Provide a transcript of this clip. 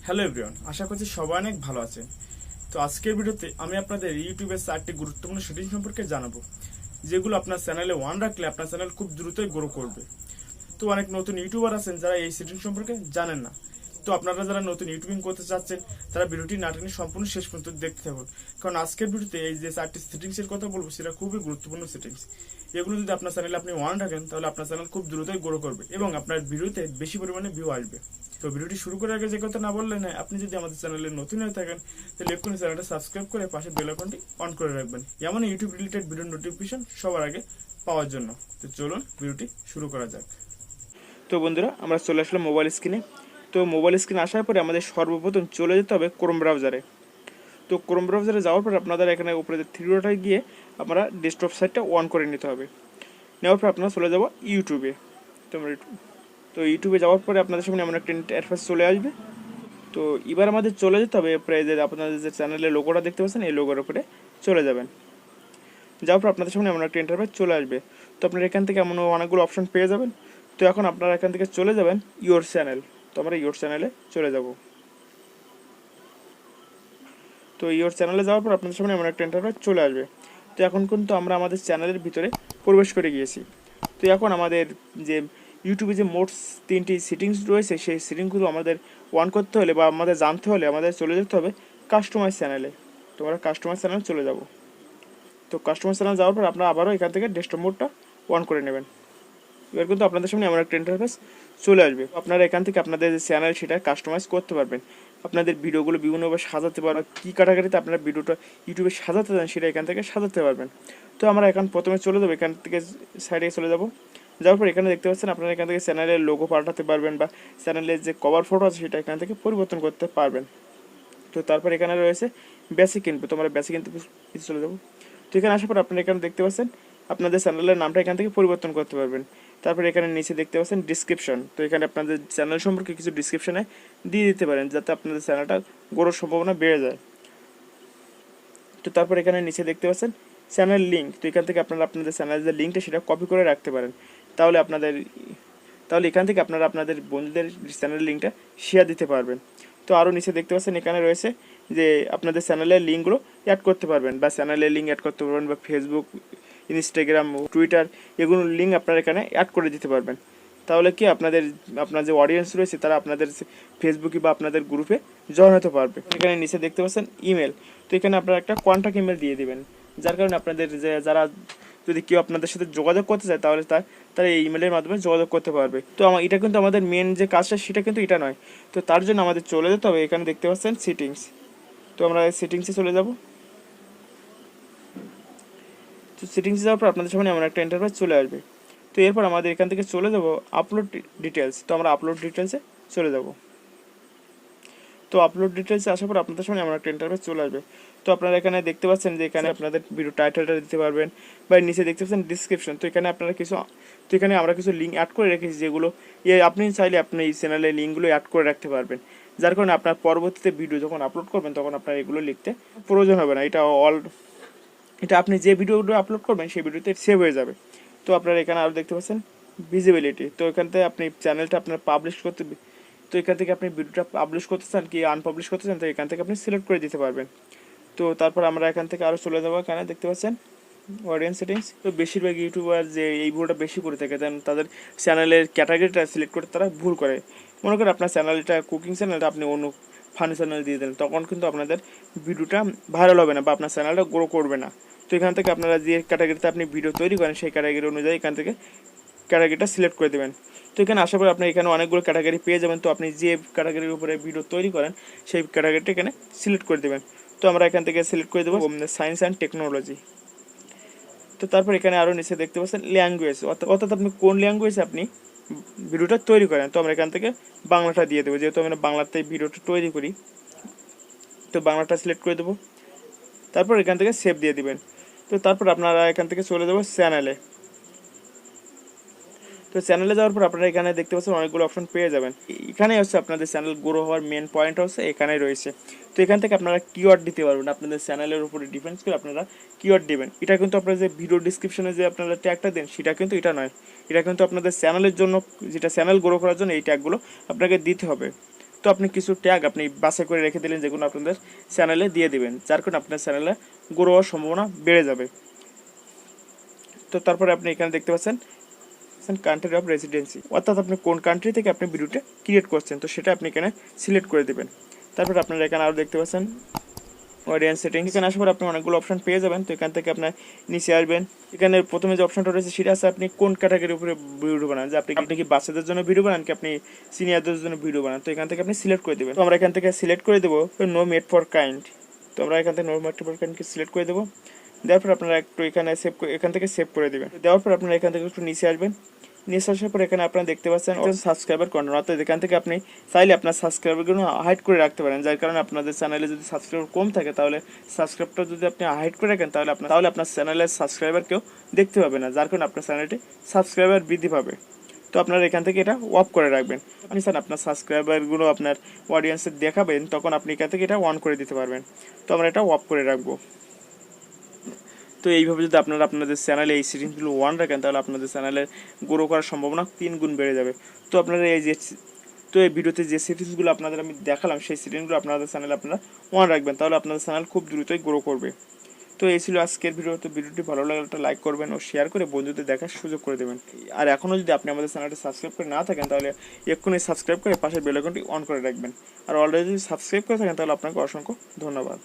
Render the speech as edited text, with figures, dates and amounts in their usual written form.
Hello everyone, আশা করছি সবাই অনেক ভালো আছেন। তো আজকের ভিডিওতে আমি আপনাদের ইউটিউবের 4টি গুরুত্বপূর্ণ সেটিং সম্পর্কে জানাবো, যেগুলো আপনার চ্যানেলে ওয়ান রাখলে আপনার চ্যানেল খুব দ্রুতই গ্রো করবে। তো অনেক নতুন ইউটিউবার আছেন যারা এই সেটিং সম্পর্কে জানেন না। তো আপনারা যারা নতুন ইউটিউবিং করতে চাচ্ছেন তারা ভিডিওটি না টেনে সম্পূর্ণ শেষ পর্যন্ত দেখতে থাকুন, কারণ আজকের ভিডিওতে এই যে 4টি সেটিংসের কথা বলবো সেটা খুবই গুরুত্বপূর্ণ সেটিংস। এগুলো যদি আপনার চ্যানেলে আপনি ওয়ান রাখেন তাহলে আপনার চ্যানেল খুব দ্রুতই গ্রো করবে এবং আপনার ভিডিওতে বেশি পরিমাণে ভিউ আসবে। তো ভিডিওটি শুরু করার আগে যে কথা না বললে না, আপনি যদি আমাদের চ্যানেলে নতুন হয়ে থাকেন তাহলে এক্ষুনি চ্যানেলটা সাবস্ক্রাইব করে পাশে বেল আইকনটি অন করে রাখবেন, এমন ইউটিউব রিলেটেড ভিডিও নোটিফিকেশন সবার আগে পাওয়ার জন্য। তো চলুন ভিডিওটি শুরু করা যাক। তো বন্ধুরা, আমরা চলে আসলাম মোবাইল স্ক্রিনে। তো মোবাইল স্ক্রিনে আসার পরে আমাদের সর্বপ্রথম চলে যেতে হবে ক্রোম ব্রাউজারে। তো ক্রোম ব্রাউজারে যাওয়ার পর আপনাদের এখানে উপরে থ্রি ডটে গিয়ে আমরা ডেস্কটপ সাইটটা অন করে নিতে হবে। নেওয়ার পর আপনারা চলে যাব ইউটিউবে। তো ইউটিউবে যাওয়ার পরে আপনাদের সামনে এমন একটা ইন্টারফেস চলে আসবে। তো এবার আমাদের চলে যেতে হবে প্রায় যে আপনাদের যে চ্যানেলের লোগোটা দেখতে পাচ্ছেন এই লোগোর উপরে চলে যাবেন। যাওয়ার পর আপনাদের সামনে এমন একটা ইন্টারফেস চলে আসবে। তো আপনারা এখান থেকে এমন অনেকগুলো অপশন পেয়ে যাবেন। তো এখন আপনারা এখান থেকে চলে যাবেন ইয়োর চ্যানেল। তো আমরা ইয়োর চ্যানেলে চলে যাব। তো ইয়োর চ্যানেলে যাওয়ার পর আপনাদের সামনে এমন একটা ইন্টারফেস চলে আসবে। তো এখন কিন্তু আমরা আমাদের চ্যানেলের ভিতরে প্রবেশ করে গিয়েছি। তো এখন আমাদের যে ইউটিউবে যে মোট 3টি সেটিংস রয়েছে সেই সেটিংসগুলো আমাদের অন করতে হলে বা আমাদের জানতে হলে আমাদের চলে যেতে হবে কাস্টমাইজ চ্যানেলে। তো আমরা কাস্টমাইজ চ্যানেলে চলে যাব। তো কাস্টমাইজ চ্যানেল যাওয়ার পর আপনারা আবারও এখান থেকে ডেস্কটপ মোডটা অন করে নেবেন। এবার কিন্তু আপনাদের সামনে এমন একটা ইন্টারফেস চলে আসবে। আপনারা এখান থেকে আপনাদের যে চ্যানেল সেটা কাস্টমাইজ করতে পারবেন। আপনাদের ভিডিওগুলো বিভিন্নভাবে সাজাতে পারবেন, কী ক্যাটাগরিতে আপনারা ভিডিওটা ইউটিউবে সাজাতে চান সেটা এখান থেকে সাজাতে পারবেন। তো আমরা এখন প্রথমে চলে যাবো, এখান থেকে সাইডে চলে যাব। যাওয়ার পর এখানে দেখতে পাচ্ছেন আপনারা এখান থেকে চ্যানেলের লোগো পাল্টাতে পারবেন বা চ্যানেলের যে কভার ফটো আছে সেটা এখান থেকে পরিবর্তন করতে পারবেন। তো তারপর এখানে রয়েছে বেসিক ইনপুট। তো আমরা বেসিক ইনপুট চলে যাব। তো এখানে আসার পর আপনারা এখানে দেখতে পাচ্ছেন আপনাদের চ্যানেলের নামটা এখান থেকে পরিবর্তন করতে পারবেন। তারপর এখানে নিচে দেখতে পাচ্ছেন ডিসক্রিপশন। তো এখানে আপনাদের চ্যানেল সম্পর্কে কিছু ডিসক্রিপশনে দিয়ে দিতে পারেন যাতে আপনাদের চ্যানেলটা গ্রোর সম্ভাবনা বেড়ে যায়। তো তারপর এখানে নিচে দেখতে পাচ্ছেন চ্যানেল লিঙ্ক। তো এখান থেকে আপনারা আপনাদের চ্যানেলের যে লিঙ্কটা সেটা কপি করে রাখতে পারেন। তাহলে এখান থেকে আপনারা আপনাদের বন্ধুদের চ্যানেলের লিঙ্কটা শেয়ার দিতে পারবেন। তো আরও নিচে দেখতে পাচ্ছেন এখানে রয়েছে যে আপনাদের চ্যানেলের লিঙ্কগুলো অ্যাড করতে পারবেন বা চ্যানেলের লিঙ্ক অ্যাড করতে পারবেন বা ফেসবুক, ইনস্টাগ্রাম, টুইটার এগুলোর লিঙ্ক আপনারা এখানে অ্যাড করে দিতে পারবেন। তাহলে কি আপনার যে অডিয়েন্স রয়েছে তারা আপনাদের ফেসবুকে বা আপনাদের গ্রুপে জয়েন হতে পারবে। এখানে নিচে দেখতে পাচ্ছেন ইমেল। তো এখানে আপনারা একটা কন্ট্যাক্ট ইমেল দিয়ে দিবেন, যার কারণে আপনাদের যে যারা যদি কেউ আপনাদের সাথে যোগাযোগ করতে চায় তাহলে তারা এই ইমেলের মাধ্যমে যোগাযোগ করতে পারবে। তো এটা কিন্তু আমাদের মেন যে কাজটা সেটা কিন্তু এটা নয়। তো তার জন্য আমাদের চলে যেতে হবে, এখানে দেখতে পাচ্ছেন সেটিংস। তো আমরা সেটিংসে চলে যাব। তো সেটিংসে যাওয়ার পর আপনাদের সামনে এমন একটা ইন্টারফেস চলে আসবে। তো এরপর আমাদের এখান থেকে চলে যাব আপলোড ডিটেলস। তো আমরা আপলোড ডিটেলসে চলে যাব। তো আপলোড ডিটেলসে আসার পর আপনাদের সামনে এমন একটা ইন্টারফেস চলে আসবে। তো আপনারা এখানে দেখতে পাচ্ছেন যে এখানে আপনাদের ভিডিও টাইটেলটা দিতে পারবেন বা নিচে দেখতে পাচ্ছেন ডিসক্রিপশন। তো এখানে আমরা কিছু লিঙ্ক অ্যাড করে রেখেছি, যেগুলো আপনি চাইলে আপনি এই চ্যানেলের লিঙ্কগুলো অ্যাড করে রাখতে পারবেন, যার কারণে আপনার পরবর্তীতে ভিডিও যখন আপলোড করবেন তখন আপনার এগুলো লিখতে প্রয়োজন হবে না। এটা আপনি যে ভিডিওগুলো আপলোড করবেন সেই ভিডিওতে সেভ হয়ে যাবে। তো আপনারা এখানে আরও দেখতে পাচ্ছেন ভিজিবিলিটি। তো এখান থেকে আপনি চ্যানেলটা আপনার পাবলিশ করতে, তো এখান থেকে আপনি ভিডিওটা পাবলিশ করতে চান কি আনপাবলিশ করতে চান, তো এখান থেকে আপনি সিলেক্ট করে দিতে পারবেন। তো তারপর আমরা এখান থেকে আরও চলে যাবো, এখানে দেখতে পাচ্ছেন অডিয়েন্স সেটিংস। তো বেশিরভাগ ইউটিউবার যে এই ভুলটা বেশি করে থাকে, তাদের চ্যানেলের ক্যাটাগরিটা সিলেক্ট করতে তারা ভুল করে। মনে করেন আপনার চ্যানেলটা কুকিং চ্যানেলটা আপনি অন্য ফানি চ্যানেল দিয়ে দেন, তখন কিন্তু আপনাদের ভিডিওটা ভাইরাল হবে না বা আপনার চ্যানেলটা গ্রো করবে না। তো এখান থেকে আপনারা যে ক্যাটাগরিতে আপনি ভিডিও তৈরি করেন সেই ক্যাটাগরি অনুযায়ী এখান থেকে ক্যাটাগরিটা সিলেক্ট করে দেবেন। তো এখানে আশা করি আপনি এখানে অনেকগুলো ক্যাটাগরি পেয়ে যাবেন। তো আপনি যে ক্যাটাগরির উপরে ভিডিও তৈরি করেন সেই ক্যাটাগরিটা এখানে সিলেক্ট করে দেবেন। তো আমরা এখান থেকে সিলেক্ট করে দেবো সায়েন্স অ্যান্ড টেকনোলজি। তো তারপর এখানে আরও নিচে দেখতে পাচ্ছেন ল্যাঙ্গুয়েজ, অর্থাৎ আপনি কোন ল্যাঙ্গুয়েজে আপনি ভিডিওটা তৈরি করেন। তো আমরা এখান থেকে বাংলাটা দিয়ে দেবো, যেহেতু আমরা বাংলাতে ভিডিওটা তৈরি করি। তো বাংলাটা সিলেক্ট করে দেবো। তারপর এখান থেকে সেভ দিয়ে দিবেন। তো তারপর আপনারা এখান থেকে চলে যাবো চ্যানেলে। তো চ্যানেলে যাওয়ার পর আপনারা এখানে দেখতে পাচ্ছেন অনেকগুলো অপশন পেয়ে যাবেন। এখানেই হচ্ছে আপনাদের চ্যানেল গ্রো হওয়ার মেন পয়েন্ট হচ্ছে এখানেই রয়েছে। তো এখান থেকে আপনারা কিওয়ার্ড দিতে পারবেন, আপনাদের চ্যানেলের উপরে ডিফেন্স করে আপনারা কিওয়ার্ড দেবেন। এটা কিন্তু আপনারা যে ভিডিও ডিসক্রিপশনে যে আপনারা ট্যাগটা দেন সেটা কিন্তু এটা নয়, এটা কিন্তু আপনাদের চ্যানেলের জন্য, যেটা চ্যানেল গ্রো করার জন্য এই ট্যাগগুলো আপনাকে দিতে হবে। তো আপনি কিছু ট্যাগ আপনি বাছাই করে রেখে দিলেন, যেগুলো আপনাদের চ্যানেলে দিয়ে দিবেন, যার কারণে আপনার চ্যানেলে গ্রো হওয়ার সম্ভাবনা বেড়ে যাবে। তো তারপরে আপনি এখানে দেখতে পাচ্ছেন কান্ট্রি অফ রেসিডেন্সি, অর্থাৎ আপনি কোন কান্ট্রি থেকে আপনি ভিডিওটা ক্রিয়েট করছেন, তো সেটা আপনি এখানে সিলেক্ট করে দেবেন। তারপরে আপনারা এখানে আরও দেখতে পাচ্ছেন অডিয়েন্স সেটিংস, এখানে আসার পর আপনি অনেকগুলো অপশন পেয়ে যাবেন। তো এখান থেকে আপনার নিচে আসবেন, এখানে প্রথমে যে অপশনটা রয়েছে সেটা আছে আপনি কোন ক্যাটাগরির উপরে ভিডিও বানান, যে আপনি কি বাচ্চাদের জন্য ভিডিও বানান, কি আপনি সিনিয়রদের জন্য ভিডিও বানান। তো এখান থেকে আপনি সিলেক্ট করে দেবেন। তো আমরা এখান থেকে সিলেক্ট করে দেবো নো মেড ফর কাইন্ড। তো আমরা এখান থেকে নো মেড ফর কাইন্ডকে সিলেক্ট করে দেবো। দেওয়ার পর আপনারা একটু এখানে এখান থেকে সেভ করে দেবেন। দেওয়ার পর আপনারা এখান থেকে একটু নিচে আসবেন, নিচে আসার পর এখানে আপনারা দেখতে পাচ্ছেন সাবস্ক্রাইবার কন্ট্রোল, অর্থাৎ এখান থেকে আপনি চাইলে আপনার সাবস্ক্রাইবারগুলো হাইড করে রাখতে পারেন, যার কারণে আপনাদের চ্যানেলে যদি সাবস্ক্রাইবার কম থাকে তাহলে সাবস্ক্রাইবটা যদি আপনি হাইড করে রাখেন তাহলে আপনার চ্যানেলের সাবস্ক্রাইবার কেউ দেখতে পাবে না, যার কারণে আপনার চ্যানেলটি সাবস্ক্রাইবার বৃদ্ধি পাবে। তো আপনারা এখান থেকে এটা অফ করে রাখবেন। আপনি স্যার আপনার সাবস্ক্রাইবারগুলো আপনার অডিয়েন্সে দেখাবেন, তখন আপনি এখান থেকে এটা অন করে দিতে পারবেন। তো আমরা এটা অফ করে রাখবো। তো এইভাবে যদি আপনারা আপনাদের চ্যানেলে এই সেটিংসগুলো অন রাখেন তাহলে আপনাদের চ্যানেলের গ্রো করার সম্ভাবনা 3 গুণ বেড়ে যাবে। তো আপনারা এই ভিডিওতে যে সেটিংসগুলো আপনাদের আমি দেখালাম সেই সেটিংসগুলো আপনাদের চ্যানেলে আপনারা অন রাখবেন, তাহলে আপনাদের চ্যানেল খুব দ্রুতই গ্রো করবে। তো এই ছিল আজকের ভিডিও। তো ভিডিওটি ভালো লাগলে একটা লাইক করবেন ও শেয়ার করে বন্ধুদের দেখার সুযোগ করে দেবেন। আর এখনও যদি আপনি আমাদের চ্যানেলটি সাবস্ক্রাইব করে না থাকেন তাহলে এক্ষুনি সাবস্ক্রাইব করে পাশের বেল আইকনটি অন করে রাখবেন। আর অলরেডি যদি সাবস্ক্রাইব করে থাকেন তাহলে আপনাকে অসংখ্য ধন্যবাদ।